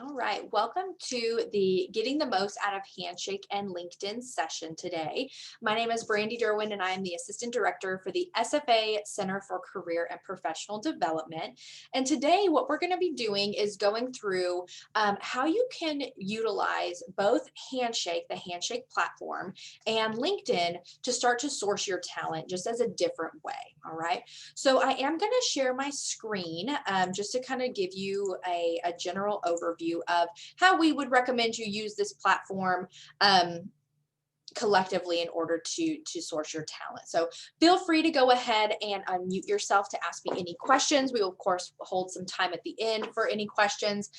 All right, welcome to the Getting the Most Out of Handshake and LinkedIn session today. My name is Brandy Derwin and I am the Assistant Director for the SFA Center for Career and Professional Development. And today what we're going to be doing is going through how you can utilize both Handshake, the Handshake platform, and LinkedIn to start to source your talent just as a different way. All right, so I am going to share my screen just to kind of give you a general overview of how we would recommend you use this platform collectively in order to source your talent. So feel free to go ahead and unmute yourself to ask me any questions. We will of course hold some time at the end for any questions.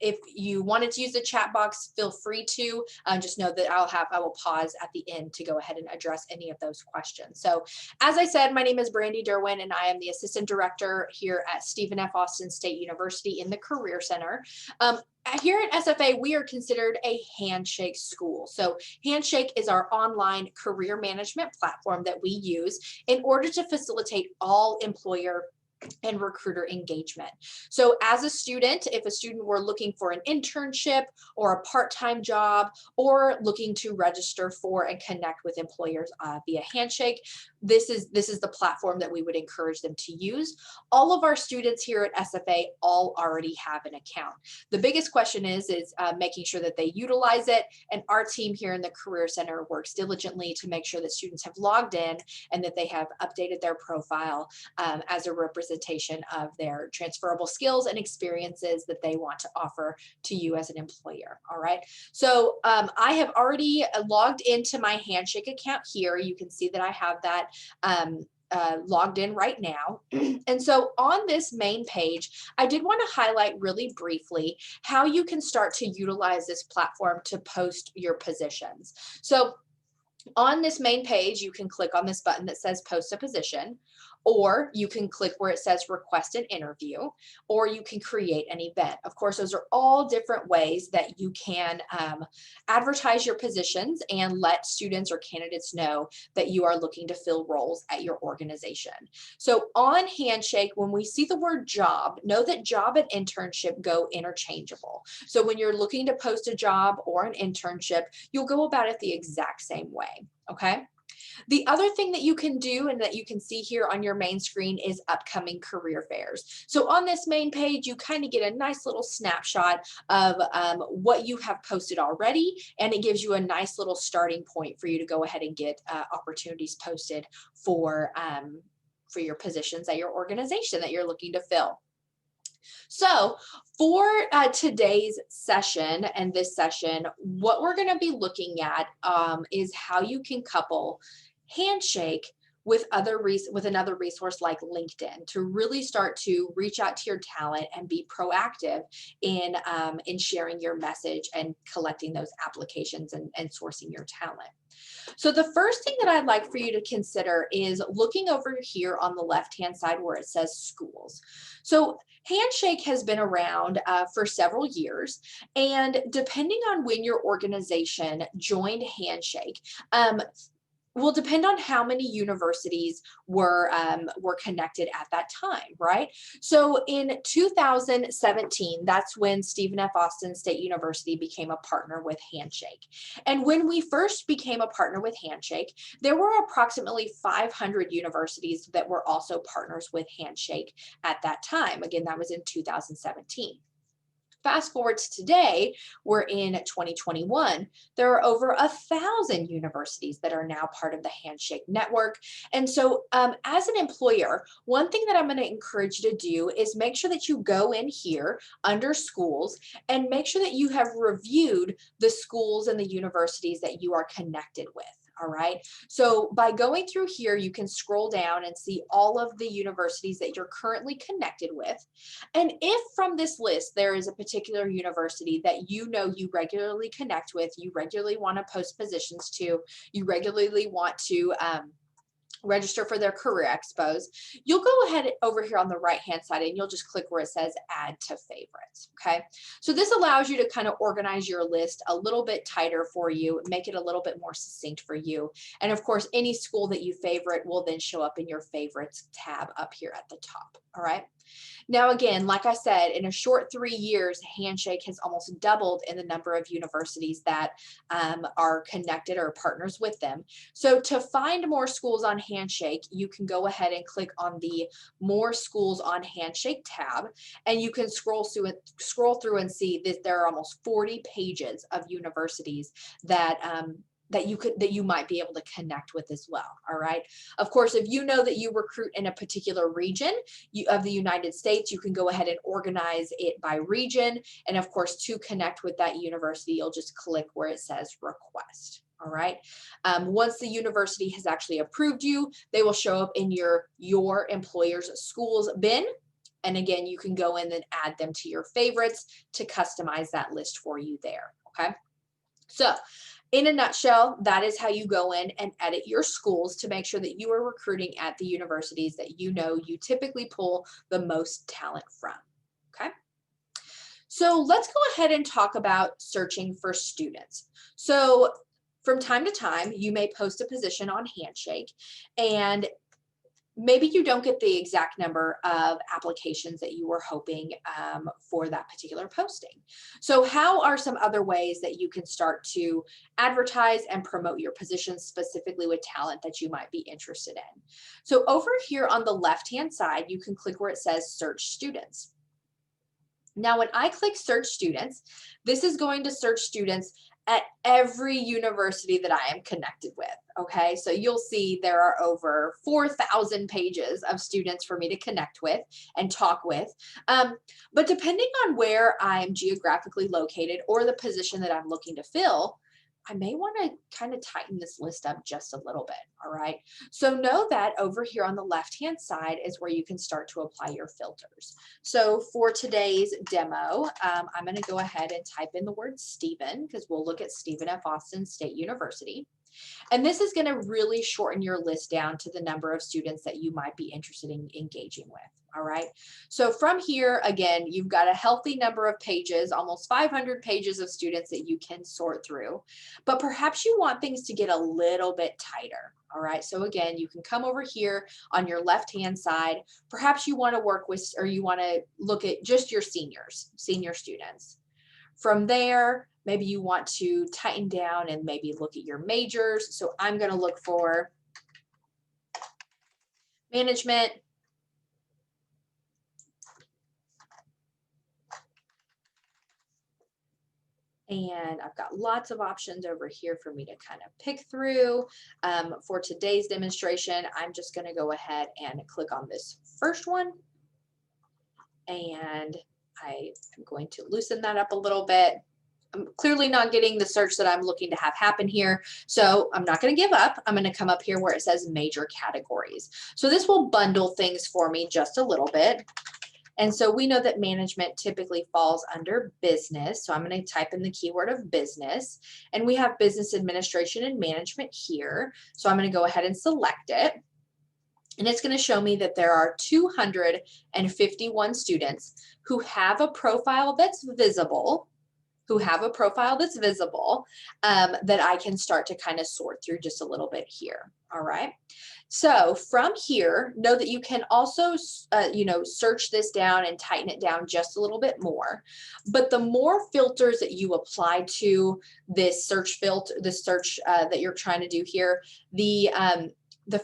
If you wanted to use the chat box, feel free to. Just know that I will pause at the end to go ahead and address any of those questions. So as I said, my name is Brandy Derwin and I am the Assistant Director here at Stephen F. Austin State University in the Career Center. Here at SFA, we are considered a Handshake school. So Handshake is our online career management platform that we use in order to facilitate all employer and recruiter engagement. So as a student, if a student were looking for an internship or a part-time job or looking to register for and connect with employers via Handshake, this is the platform that we would encourage them to use. All of our students here at SFA all already have an account. The biggest question is making sure that they utilize it, and our team here in the Career Center works diligently to make sure that students have logged in and that they have updated their profile as a representation of their transferable skills and experiences that they want to offer to you as an employer. All right. So I have already logged into my Handshake account here. You can see that I have that logged in right now. And so on this main page, I did want to highlight really briefly how you can start to utilize this platform to post your positions. So on this main page, you can click on this button that says post a position, or you can click where it says request an interview, or you can create an event. Of course, those are all different ways that you can advertise your positions and let students or candidates know that you are looking to fill roles at your organization. So on Handshake, when we see the word job, know that job and internship go interchangeable. So when you're looking to post a job or an internship, you'll go about it the exact same way, okay? The other thing that you can do and that you can see here on your main screen is upcoming career fairs. So on this main page, you kind of get a nice little snapshot of what you have posted already, and it gives you a nice little starting point for you to go ahead and get opportunities posted for your positions at your organization that you're looking to fill. So for today's session and this session, what we're going to be looking at is how you can couple Handshake with another resource like LinkedIn to really start to reach out to your talent and be proactive in sharing your message and collecting those applications and sourcing your talent. So the first thing that I'd like for you to consider is looking over here on the left-hand side where it says schools. So Handshake has been around for several years, and depending on when your organization joined Handshake, will depend on how many universities were connected at that time, right? So in 2017, that's when Stephen F. Austin State University became a partner with Handshake. And when we first became a partner with Handshake, there were approximately 500 universities that were also partners with Handshake at that time. Again, that was in 2017. Fast forward to today, we're in 2021. There are over 1,000 universities that are now part of the Handshake network. And so as an employer, one thing that I'm going to encourage you to do is make sure that you go in here under schools and make sure that you have reviewed the schools and the universities that you are connected with. All right. So by going through here, you can scroll down and see all of the universities that you're currently connected with. And if from this list, there is a particular university that you know you regularly connect with, you regularly want to post positions to, you regularly want to register for their career expos, you'll go ahead over here on the right hand side and you'll just click where it says add to favorites. Okay, so this allows you to kind of organize your list a little bit tighter for you, make it a little bit more succinct for you. And of course, any school that you favorite will then show up in your favorites tab up here at the top. All right. Now, again, like I said, in a short 3 years, Handshake has almost doubled in the number of universities that are connected or partners with them. So to find more schools on Handshake, you can go ahead and click on the More Schools on Handshake tab, and you can scroll through and see that there are almost 40 pages of universities that that you might be able to connect with as well. All right. Of course, if you know that you recruit in a particular region of the United States, you can go ahead and organize it by region. And of course, to connect with that university, you'll just click where it says request. All right. Once the university has actually approved you, they will show up in your employer's schools bin. And again, you can go in and add them to your favorites to customize that list for you there. Okay. So in a nutshell, that is how you go in and edit your schools to make sure that you are recruiting at the universities that you know you typically pull the most talent from. Okay. So let's go ahead and talk about searching for students. So from time to time, you may post a position on Handshake, and maybe you don't get the exact number of applications that you were hoping for that particular posting. So how are some other ways that you can start to advertise and promote your positions specifically with talent that you might be interested in? So over here on the left-hand side, you can click where it says search students. Now, when I click search students, this is going to search students at every university that I am connected with. Okay, so you'll see there are over 4,000 pages of students for me to connect with and talk with. But depending on where I'm geographically located or the position that I'm looking to fill, I may want to kind of tighten this list up just a little bit. All right. So know that over here on the left-hand side is where you can start to apply your filters. So for today's demo, I'm going to go ahead and type in the word Stephen, because we'll look at Stephen F. Austin State University. And this is going to really shorten your list down to the number of students that you might be interested in engaging with. All right. So from here, again, you've got a healthy number of pages, almost 500 pages of students that you can sort through, but perhaps you want things to get a little bit tighter. All right. So again, you can come over here on your left-hand side. Perhaps you want to work with, or you want to look at just your senior students. From there, maybe you want to tighten down and maybe look at your majors. So I'm going to look for management, and I've got lots of options over here for me to kind of pick through. For today's demonstration, I'm just going to go ahead and click on this first one. And I am going to loosen that up a little bit. I'm clearly not getting the search that I'm looking to have happen here. So I'm not going to give up. I'm going to come up here where it says major categories. So this will bundle things for me just a little bit. And so we know that management typically falls under business. So I'm going to type in the keyword of business, and we have business administration and management here. So I'm going to go ahead and select it. And it's going to show me that there are 251 students who have a profile that's visible, that I can start to kind of sort through just a little bit here. All right. So from here, know that you can also, search this down and tighten it down just a little bit more. But the more filters that you apply to this search filter, that you're trying to do here, the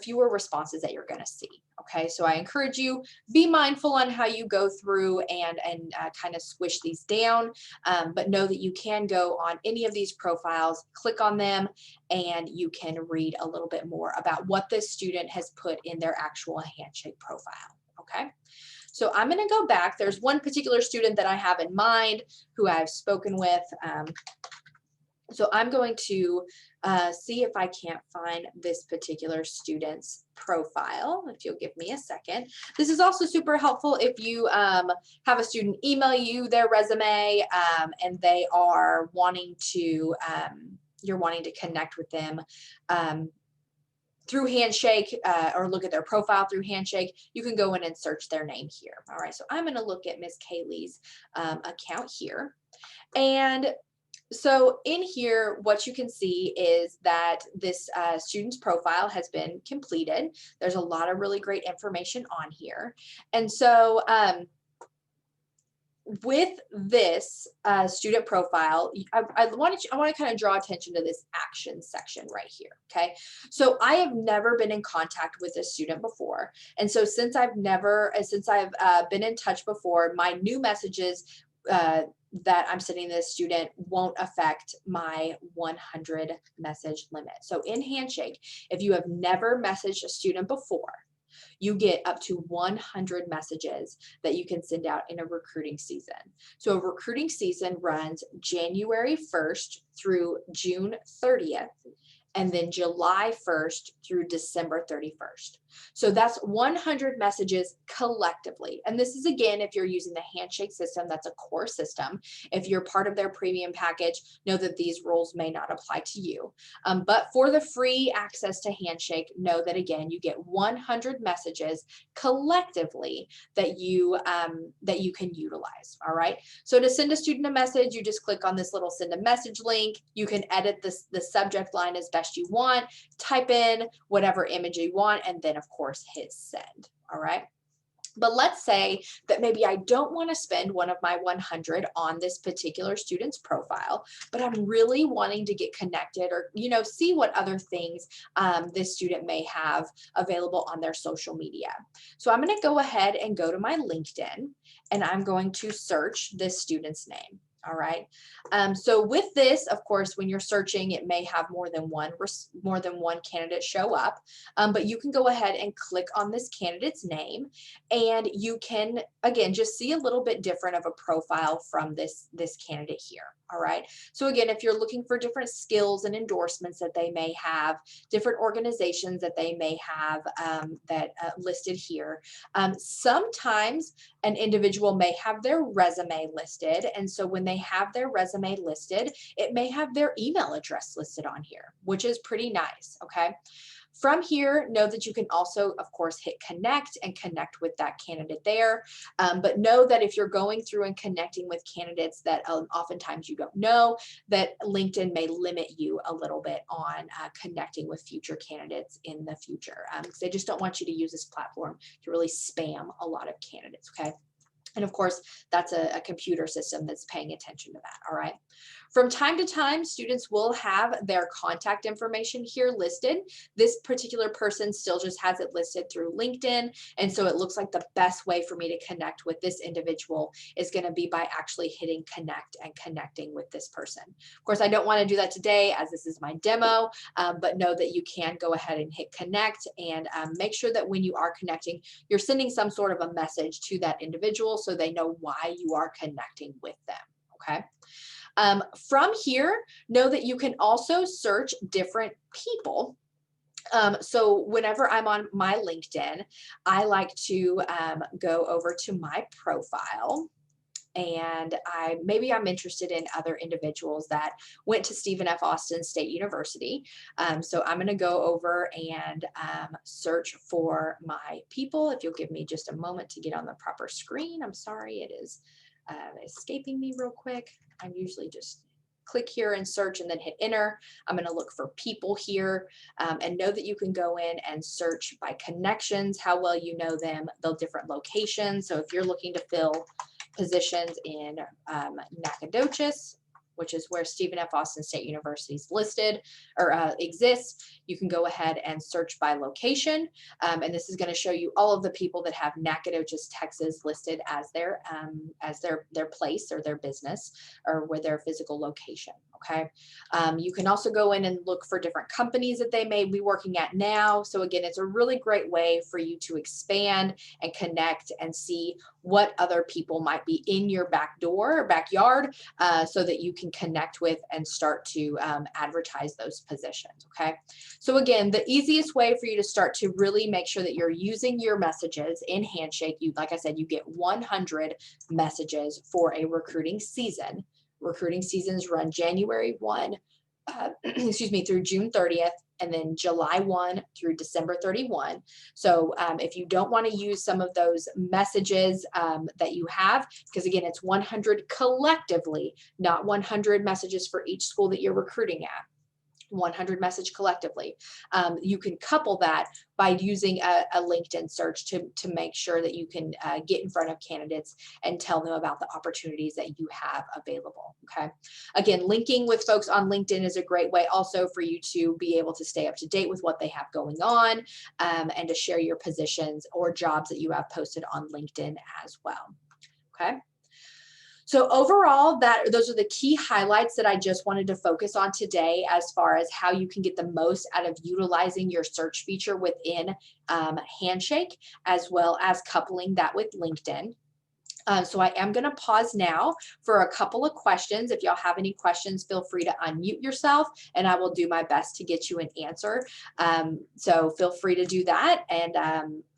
fewer responses that you're going to see. Okay, so I encourage you, be mindful on how you go through and kind of squish these down, but know that you can go on any of these profiles, click on them, and you can read a little bit more about what this student has put in their actual Handshake profile. Okay, so I'm going to go back. There's one particular student that I have in mind who I've spoken with. So I'm going to see if I can't find this particular student's profile, if you'll give me a second. This is also super helpful if you have a student email you their resume and they are wanting to, you're wanting to connect with them through Handshake or look at their profile through Handshake. You can go in and search their name here. All right, so I'm going to look at Miss Kaylee's account here. And So in here, what you can see is that this student's profile has been completed. There's a lot of really great information on here. And so with this student profile, I want to kind of draw attention to this action section right here. Okay, so I have never been in contact with a student before, and so since I've been in touch before, my new messages that I'm sending this student won't affect my 100 message limit. So in Handshake, if you have never messaged a student before, you get up to 100 messages that you can send out in a recruiting season. So a recruiting season runs January 1st through June 30th, and then July 1st through December 31st. So that's 100 messages collectively. And this is, again, if you're using the Handshake system, that's a core system. If you're part of their premium package, know that these rules may not apply to you. But for the free access to Handshake, know that, again, you get 100 messages collectively that you can utilize. All right. So to send a student a message, you just click on this little send a message link. You can edit the subject line as best you want, type in whatever image you want, and then of course hit send. All right. But let's say that maybe I don't want to spend one of my 100 on this particular student's profile, but I'm really wanting to get connected or, see what other things this student may have available on their social media. So I'm going to go ahead and go to my LinkedIn, and I'm going to search this student's name. All right. So with this, of course, when you're searching, it may have more than one candidate show up, but you can go ahead and click on this candidate's name, and you can, again, just see a little bit different of a profile from this candidate here. All right. So again, if you're looking for different skills and endorsements that they may have, different organizations that they may have listed here, sometimes an individual may have their resume listed. And so when they have their resume listed, it may have their email address listed on here, which is pretty nice. Okay. From here, know that you can also, of course, hit connect and connect with that candidate there. But know that if you're going through and connecting with candidates that oftentimes you don't know, that LinkedIn may limit you a little bit on connecting with future candidates in the future, because they just don't want you to use this platform to really spam a lot of candidates. Okay. And of course, that's a computer system that's paying attention to that. All right. From time to time, students will have their contact information here listed. This particular person still just has it listed through LinkedIn. And so it looks like the best way for me to connect with this individual is going to be by actually hitting connect and connecting with this person. Of course, I don't want to do that today as this is my demo, but know that you can go ahead and hit connect, and make sure that when you are connecting, you're sending some sort of a message to that individual so they know why you are connecting with them. Okay. From here, know that you can also search different people. So whenever I'm on my LinkedIn, I like to go over to my profile, and maybe I'm interested in other individuals that went to Stephen F. Austin State University. So I'm going to go over and search for my people. If you'll give me just a moment to get on the proper screen. I'm sorry, it is escaping me real quick. I'm usually just click here and search and then hit enter. I'm going to look for people here, and know that you can go in and search by connections, how well you know them, the different locations. So if you're looking to fill positions in Nacogdoches, which is where Stephen F. Austin State University is listed or exists, you can go ahead and search by location. And this is going to show you all of the people that have Nacogdoches, Texas listed as their place or their business or where their physical location. Okay. You can also go in and look for different companies that they may be working at now. So again, it's a really great way for you to expand and connect and see what other people might be in your back door or backyard, so that you can connect with and start to advertise those positions. Okay. So again, the easiest way for you to start to really make sure that you're using your messages in Handshake, like I said, you get 100 messages for a recruiting season. Recruiting seasons run January 1, through June 30th. and then July 1 through December 31. So if you don't want to use some of those messages that you have, because again, it's 100 collectively, not 100 messages for each school that you're recruiting at. 100 message collectively. You can couple that by using a LinkedIn search to make sure that you can get in front of candidates and tell them about the opportunities that you have available. Okay. Again, linking with folks on LinkedIn is a great way also for you to be able to stay up to date with what they have going on and to share your positions or jobs that you have posted on LinkedIn as well. Okay. So overall, those are the key highlights that I just wanted to focus on today as far as how you can get the most out of utilizing your search feature within Handshake, as well as coupling that with LinkedIn. So I am going to pause now for a couple of questions. If y'all have any questions, feel free to unmute yourself and I will do my best to get you an answer. So feel free to do that. And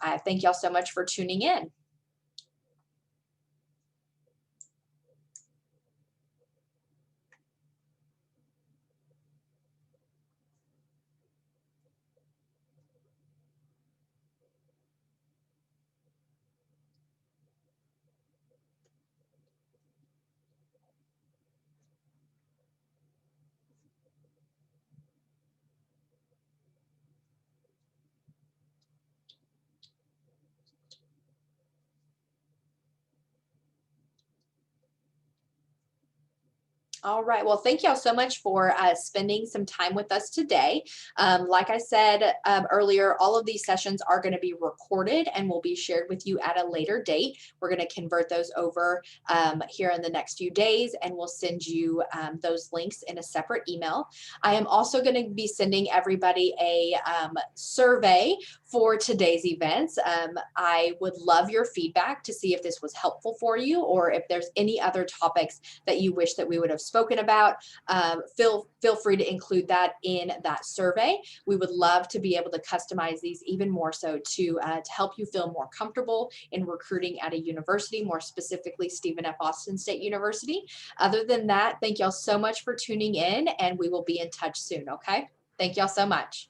I thank y'all so much for tuning in. All right. Well, thank y'all so much for spending some time with us today. Like I said earlier, all of these sessions are going to be recorded and will be shared with you at a later date. We're going to convert those over here in the next few days, and we'll send you those links in a separate email. I am also going to be sending everybody a survey for today's events. I would love your feedback to see if this was helpful for you or if there's any other topics that you wish that we would have spoken about. Feel free to include that in that survey. We would love to be able to customize these even more so to help you feel more comfortable in recruiting at a university, more specifically Stephen F. Austin State University. Other than that, thank y'all so much for tuning in, and we will be in touch soon, okay? Thank y'all so much.